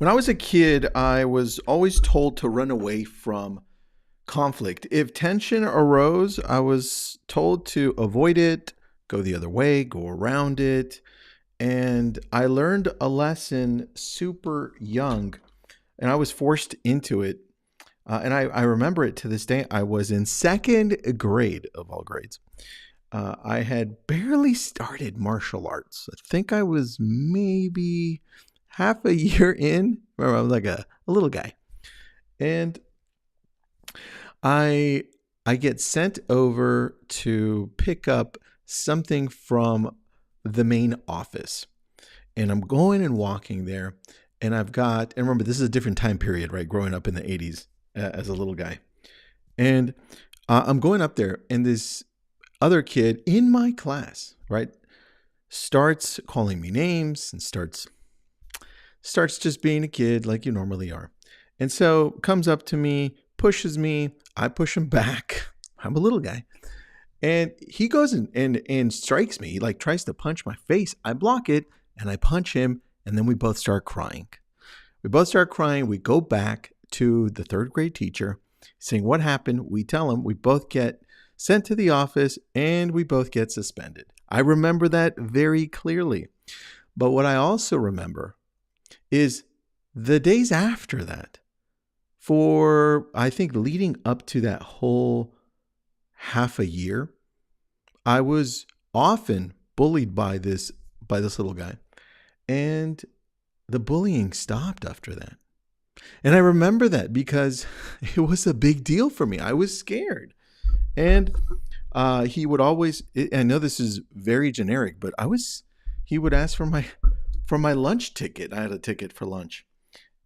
When I was a kid, I was always told to run away from conflict. If tension arose, I was told to avoid it, go the other way, go around it. And I learned a lesson super young, and I was forced into it. And I remember it to this day. I was in second grade, of all grades. I had barely started martial arts. I think I was maybe half a year in. Remember, I was like a little guy. And I I get sent over to pick up something from the main office. And I'm going and walking there. And remember, this is a different time period, right? Growing up in the 80s as a little guy. And I'm going up there, and this other kid in my class, right, starts calling me names and starts just being a kid like you normally are. And so comes up to me, pushes me, I push him back. I'm a little guy. And he goes and strikes me. He like tries to punch my face. I block it and I punch him, and then we both start crying. We both start crying. We go back to the third grade teacher saying what happened. We tell him. We both get sent to the office and we both get suspended. I remember that very clearly. But what I also remember is the days after that, for I think leading up to that whole half a year, I was often bullied by this little guy. And the bullying stopped after that. And I remember that because it was a big deal for me. I was scared. And he would always, I know this is very generic, but he would ask for my lunch ticket. I had a ticket for lunch.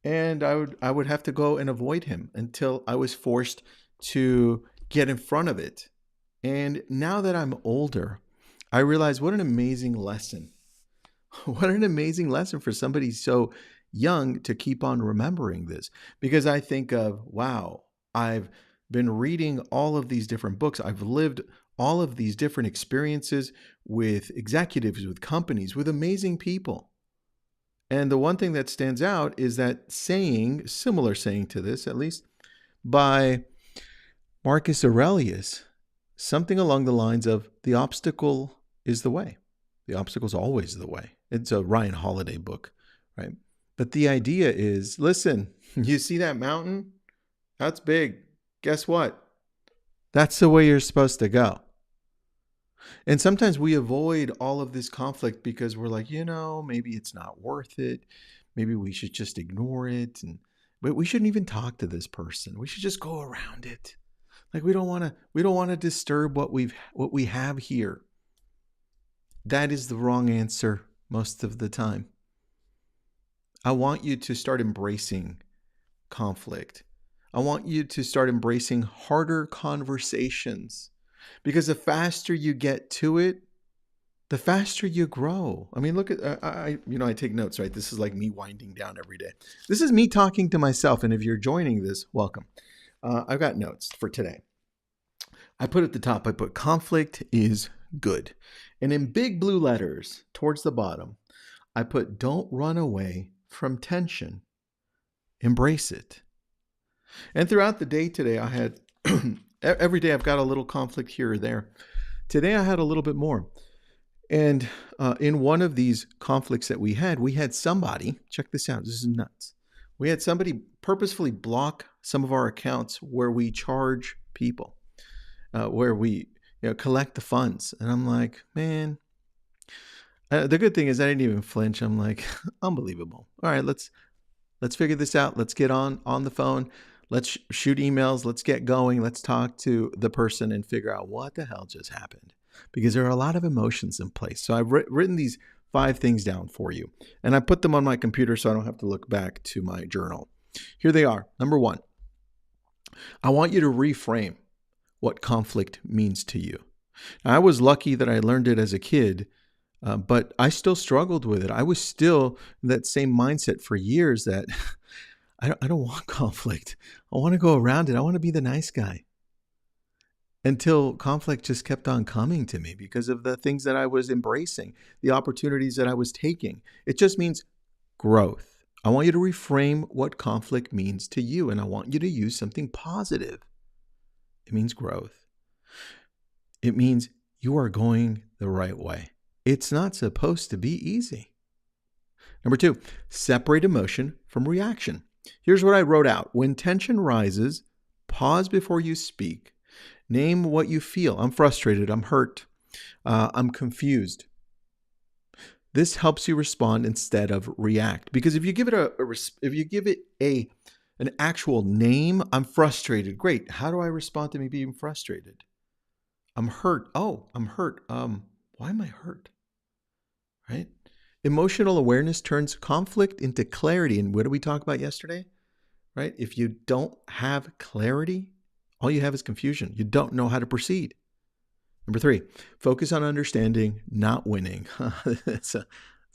And I would have to go and avoid him until I was forced to get in front of it. And now that I'm older, I realize what an amazing lesson. What an amazing lesson for somebody so young to keep on remembering this. Because I think of, wow, I've been reading all of these different books. I've lived all of these different experiences with executives, with companies, with amazing people. And the one thing that stands out is that saying, similar saying to this at least, by Marcus Aurelius, something along the lines of the obstacle is the way. The obstacle is always the way. It's a Ryan Holiday book, right? But the idea is, listen, you see that mountain? That's big. Guess what? That's the way you're supposed to go. And sometimes we avoid all of this conflict because we're like, maybe it's not worth it. Maybe we should just ignore it. But we shouldn't even talk to this person. We should just go around it. Like we don't want to disturb what we have here. That is the wrong answer most of the time. I want you to start embracing conflict. I want you to start embracing harder conversations, because the faster you get to it, the faster you grow. I mean, look at I take notes, right? This is like me winding down every day. This is me talking to myself, and if you're joining this, welcome. I've got notes for today. I put at the top, I put conflict is good. And in big blue letters towards the bottom, I put don't run away from tension. Embrace it. And throughout the day today, I had, every day I've got a little conflict here or there. Today I had a little bit more. And in one of these conflicts that we had somebody, check this out, this is nuts. We had somebody purposefully block some of our accounts where we charge people, where we collect the funds. And I'm like, man, the good thing is I didn't even flinch. I'm like, unbelievable. All right, let's figure this out. Let's get on the phone. Let's shoot emails. Let's get going. Let's talk to the person and figure out what the hell just happened. Because there are a lot of emotions in place. So I've written these 5 things down for you. And I put them on my computer so I don't have to look back to my journal. Here they are. Number 1, I want you to reframe what conflict means to you. Now, I was lucky that I learned it as a kid, but I still struggled with it. I was still in that same mindset for years that I don't want conflict. I want to go around it. I want to be the nice guy. Until conflict just kept on coming to me because of the things that I was embracing, the opportunities that I was taking. It just means growth. I want you to reframe what conflict means to you, and I want you to use something positive. It means growth. It means you are going the right way. It's not supposed to be easy. Number 2, separate emotion from reaction. Here's what I wrote out. When tension rises, pause before you speak. Name what you feel. I'm frustrated. I'm hurt. I'm confused. This helps you respond instead of react. Because if you give it an actual name, I'm frustrated. Great. How do I respond to me being frustrated? I'm hurt. Oh, I'm hurt. Why am I hurt? Right? Emotional awareness turns conflict into clarity. And what did we talk about yesterday? Right? If you don't have clarity, all you have is confusion. You don't know how to proceed. Number 3, focus on understanding, not winning. It's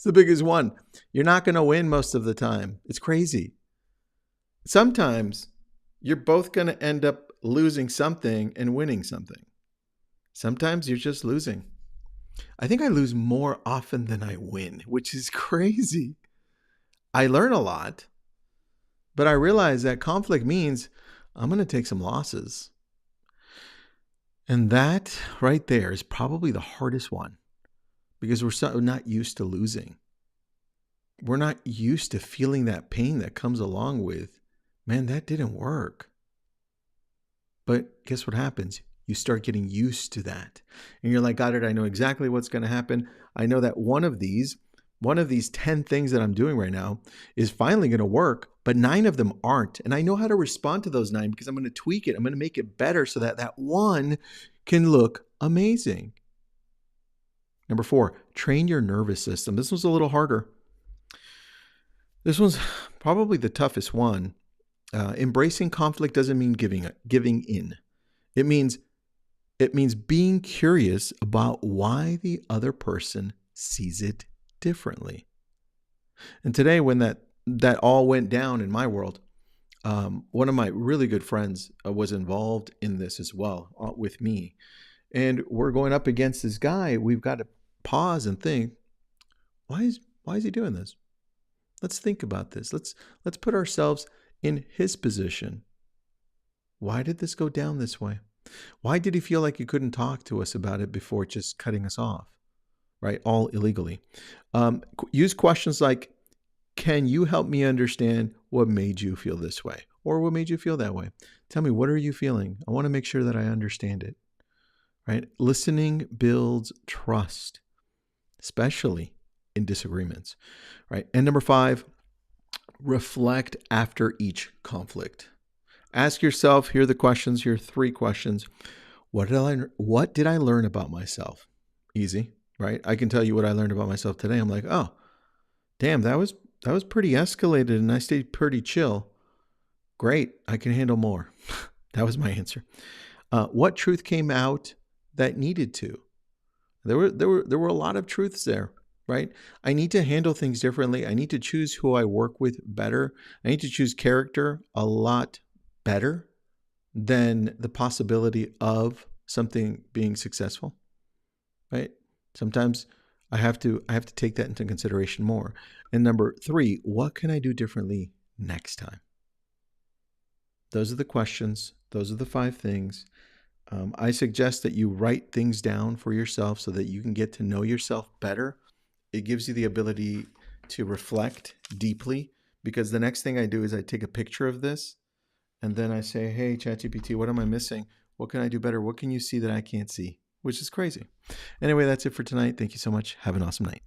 the biggest one. You're not going to win most of the time. It's crazy. Sometimes you're both going to end up losing something and winning something. Sometimes you're just losing. I think I lose more often than I win, which is crazy. I learn a lot, but I realize that conflict means I'm going to take some losses. And that right there is probably the hardest one because we're so not used to losing. We're not used to feeling that pain that comes along with, man, that didn't work. But guess what happens? You start getting used to that. And you're like, Goddard, I know exactly what's going to happen. I know that one of these 10 things that I'm doing right now is finally going to work, but 9 of them aren't. And I know how to respond to those 9 because I'm going to tweak it. I'm going to make it better so that that one can look amazing. Number 4, train your nervous system. This one's a little harder. This one's probably the toughest one. Embracing conflict doesn't mean giving in. It means being curious about why the other person sees it differently. And today, when that all went down in my world, one of my really good friends was involved in this as well with me. And we're going up against this guy. We've got to pause and think, why is he doing this? Let's think about this. Let's put ourselves in his position. Why did this go down this way? Why did he feel like he couldn't talk to us about it before just cutting us off? Right? All illegally. Use questions like, can you help me understand what made you feel this way? Or what made you feel that way? Tell me, what are you feeling? I want to make sure that I understand it. Right? Listening builds trust, especially in disagreements. Right? And number 5, reflect after each conflict. Ask yourself, here are the questions, here are 3 questions. What did I learn about myself? Easy, right? I can tell you what I learned about myself today. I'm like, oh, damn, that was pretty escalated and I stayed pretty chill. Great, I can handle more. That was my answer. What truth came out that needed to? There were a lot of truths there, right? I need to handle things differently. I need to choose who I work with better. I need to choose character a lot better than the possibility of something being successful, right? Sometimes I have to take that into consideration more. And number 3, what can I do differently next time? Those are the questions. Those are the 5 things. I suggest that you write things down for yourself so that you can get to know yourself better. It gives you the ability to reflect deeply, because the next thing I do is I take a picture of this and then I say, hey, ChatGPT, what am I missing? What can I do better? What can you see that I can't see? Which is crazy. Anyway, that's it for tonight. Thank you so much. Have an awesome night.